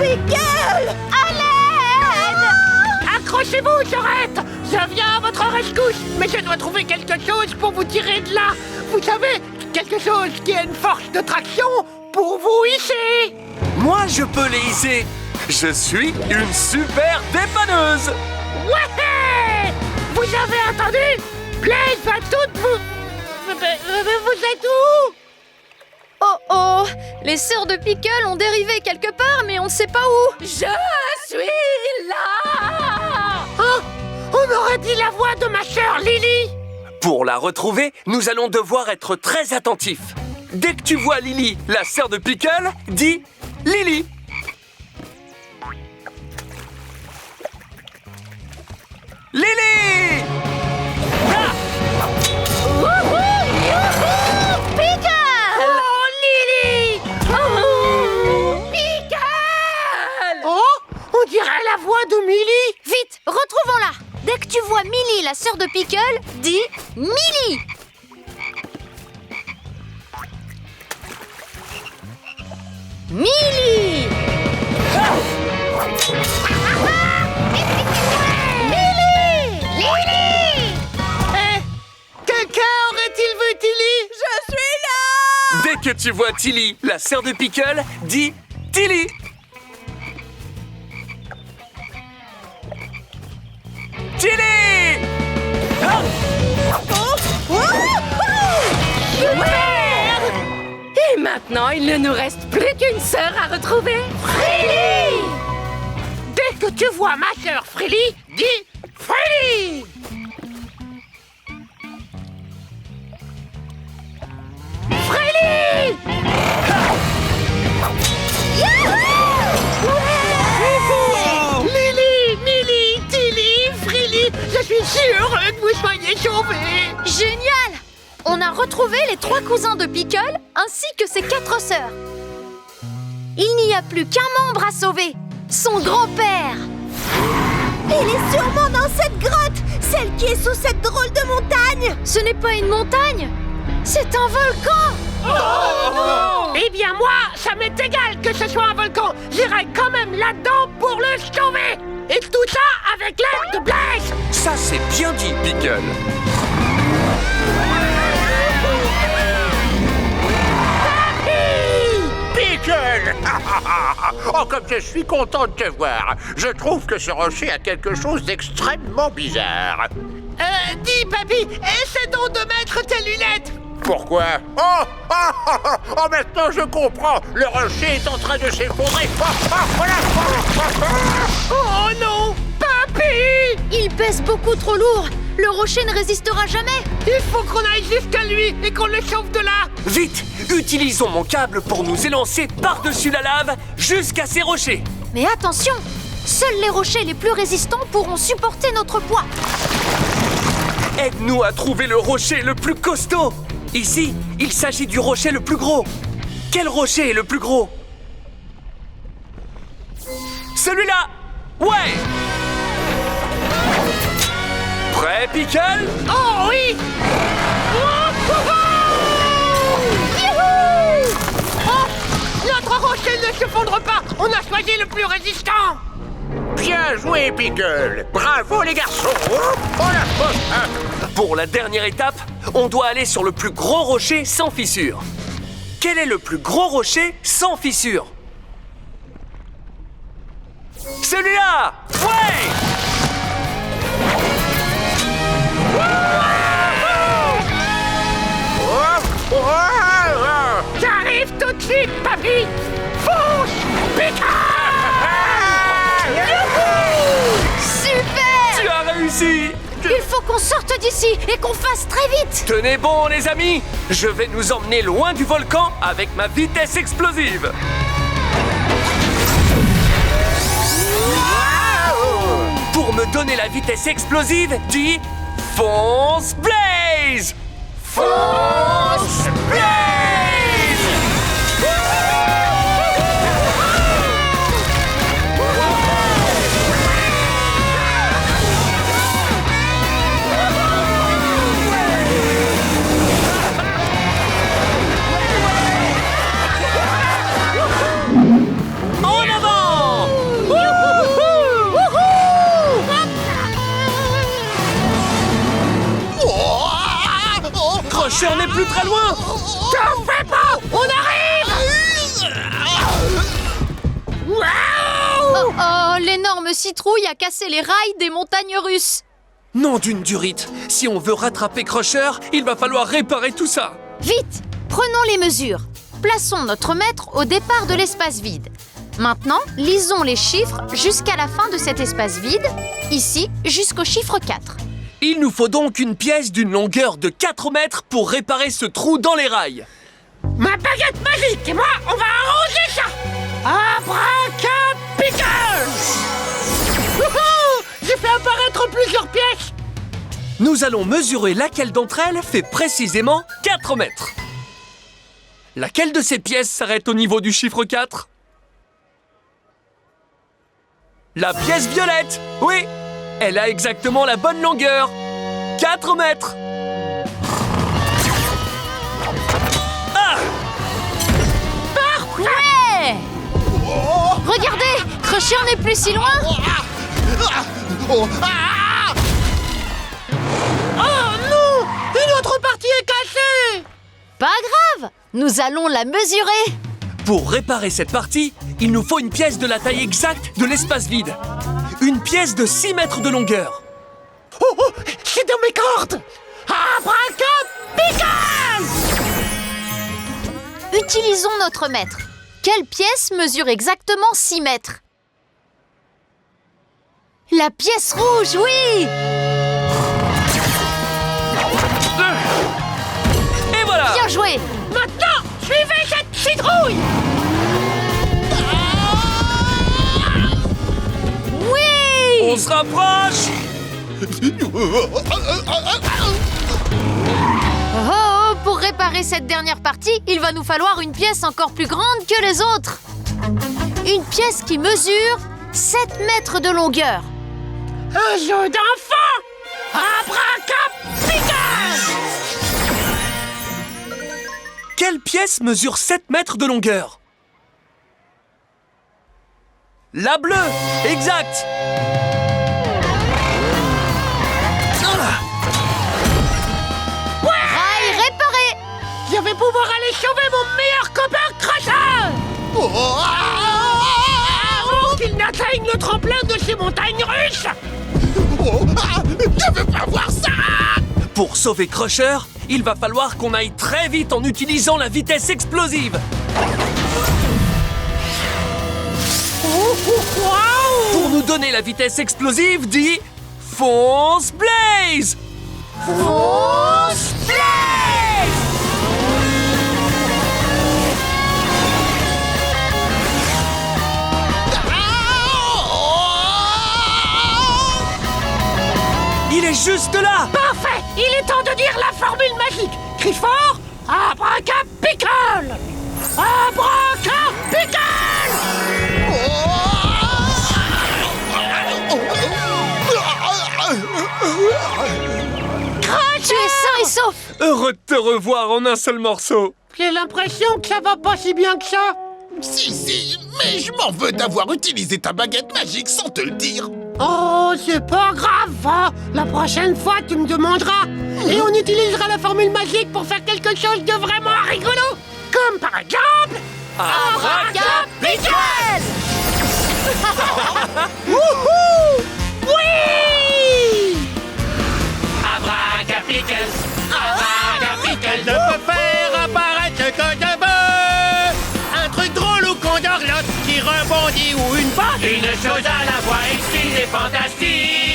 Pickle! À l'aide! Accrochez-vous, Sorette! Je viens à votre rescousse, mais je dois trouver quelque chose pour vous tirer de là. Vous savez, quelque chose qui a une force de traction pour vous hisser. Moi, je peux les hisser. Je suis une super dépanneuse. Ouais! Vous avez entendu? Blaise va toutes vous... Vous êtes où? Oh oh! Les sœurs de Pickle ont dérivé quelque part, mais on ne sait pas où. Je suis là! Oh, on aurait dit la voix de ma sœur Lily. Pour la retrouver, nous allons devoir être très attentifs. Dès que tu vois Lily, la sœur de Pickle, dis Lily. Lily! Pickle! Oh, Lily! Pickle! Oh, on dirait la voix de Millie. Vite, retrouvons-la! Dès que tu vois Millie, la sœur de Pickle, dis Millie! Millie! Millie! Lily! Eh, quelqu'un aurait-il vu Tilly? Je suis là! Dès que tu vois Tilly, la sœur de Pickle, dis Tilly. Tilly! Ah! Super! Et maintenant, il ne nous reste plus qu'une sœur à retrouver. Frilly! Dès que tu vois ma sœur Frilly, dis Frilly! Frilly! Lily, Millie, Tilly, Frilly, je suis si heureux que vous soyez sauvés! Génial! On a retrouvé les 3 cousins de Pickle ainsi que ses 4 sœurs. Il n'y a plus qu'un membre à sauver, son grand-père. Il est sûrement dans cette grotte, celle qui est sous cette drôle de montagne. Ce n'est pas une montagne, c'est un volcan. Eh bien moi, ça m'est égal que ce soit un volcan. J'irai quand même là-dedans pour le sauver. Et tout ça avec l'aide de Blaise. Ça, c'est bien dit, Pickle. Pickle! Oh, comme je suis content de te voir. Je trouve que ce rocher a quelque chose d'extrêmement bizarre. Dis, papy, essaie donc de mettre tes lunettes. Pourquoi? Oh, maintenant je comprends. Le rocher est en train de s'effondrer. Oh non, papy! Il pèse beaucoup trop lourd. Le rocher ne résistera jamais. Il faut qu'on aille jusqu'à lui et qu'on le sauve de là. Vite, utilisons mon câble pour nous élancer par-dessus la lave jusqu'à ces rochers. Mais attention, seuls les rochers les plus résistants pourront supporter notre poids. Aide-nous à trouver le rocher le plus costaud. Ici, il s'agit du rocher le plus gros. Quel rocher est le plus gros? Celui-là! Ouais! Prêt, Pickle? Oh oui! Oh, notre rocher ne s'effondre pas. On a choisi le plus résistant. Bien joué, Pickle. Bravo, les garçons. Oh la Pour la dernière étape, on doit aller sur le plus gros rocher sans fissure. Quel est le plus gros rocher sans fissure? Celui-là! Ouais! J'arrive tout de suite, papy. Fonce, Pickle! Super! Tu as réussi! Il faut qu'on sorte d'ici et qu'on fasse très vite. Tenez bon, les amis! Je vais nous emmener loin du volcan avec ma vitesse explosive! Pour me donner la vitesse explosive, dis Fonce Blaze! Fonce Blaze! En avant! Crusher n'est plus très loin. T'en fais pas! On arrive! Waouh! Oh, l'énorme citrouille a cassé les rails des montagnes russes. Nom d'une durite. Si on veut rattraper Crusher, il va falloir réparer tout ça. Vite, prenons les mesures. Plaçons notre maître au départ de l'espace vide. Maintenant, lisons les chiffres jusqu'à la fin de cet espace vide, ici jusqu'au chiffre 4. Il nous faut donc une pièce d'une longueur de 4 mètres pour réparer ce trou dans les rails. Ma baguette magique et moi, on va arranger ça! Abracapicale! Wouhou! J'ai fait apparaître plusieurs pièces! Nous allons mesurer laquelle d'entre elles fait précisément 4 mètres. Laquelle de ces pièces s'arrête au niveau du chiffre 4? La pièce violette! Oui! Elle a exactement la bonne longueur! 4 mètres! Ah! Ouais! Regardez, Crusher n'est plus si loin. Oh non! Une autre partie est cassée! Pas grave, nous allons la mesurer. Pour réparer cette partie, il nous faut une pièce de la taille exacte de l'espace vide. Une pièce de 6 mètres de longueur. Oh, c'est dans mes cordes! Abracapicale! Utilisons notre mètre. Quelle pièce mesure exactement 6 mètres? La pièce rouge, oui! Et voilà! Bien joué! Maintenant, suivez cette citrouille! Oui! On se rapproche! Oh, pour réparer cette dernière partie, il va nous falloir une pièce encore plus grande que les autres. Une pièce qui mesure 7 mètres de longueur. Un jeu d'enfant! Abracapicale! Quelle pièce mesure 7 mètres de longueur? La bleue! Exact! Rail réparé! Je vais pouvoir aller sauver mon meilleur copain Crusher! Oh, qu'il n'atteigne le tremplin de ces montagnes russes! Je veux pas voir ça! Pour sauver Crusher, il va falloir qu'on aille très vite en utilisant la vitesse explosive. Waouh! Pour nous donner la vitesse explosive, dis Fonce Blaze! Fonce Blaze! Il est juste là! Parfait! Il est temps de dire la formule magique! Crie fort! Abracapicale! Abracapicale! Tu es sain et sauf! Heureux de te revoir en un seul morceau. J'ai l'impression que ça va pas si bien que ça! Si, mais je m'en veux d'avoir utilisé ta baguette magique sans te le dire. Oh, c'est pas grave, hein. La prochaine fois, tu me demanderas. Et on utilisera la formule magique pour faire quelque chose de vraiment rigolo. Comme par exemple... Abracapicale! Wouhou! Oui! Abracapicale, Abracapicale, je peux faire apparaître ce que je veux. Un truc drôle ou qu'on dorlote, qui rebondit ou une patte. Une chose à la fois exquise et fantastique.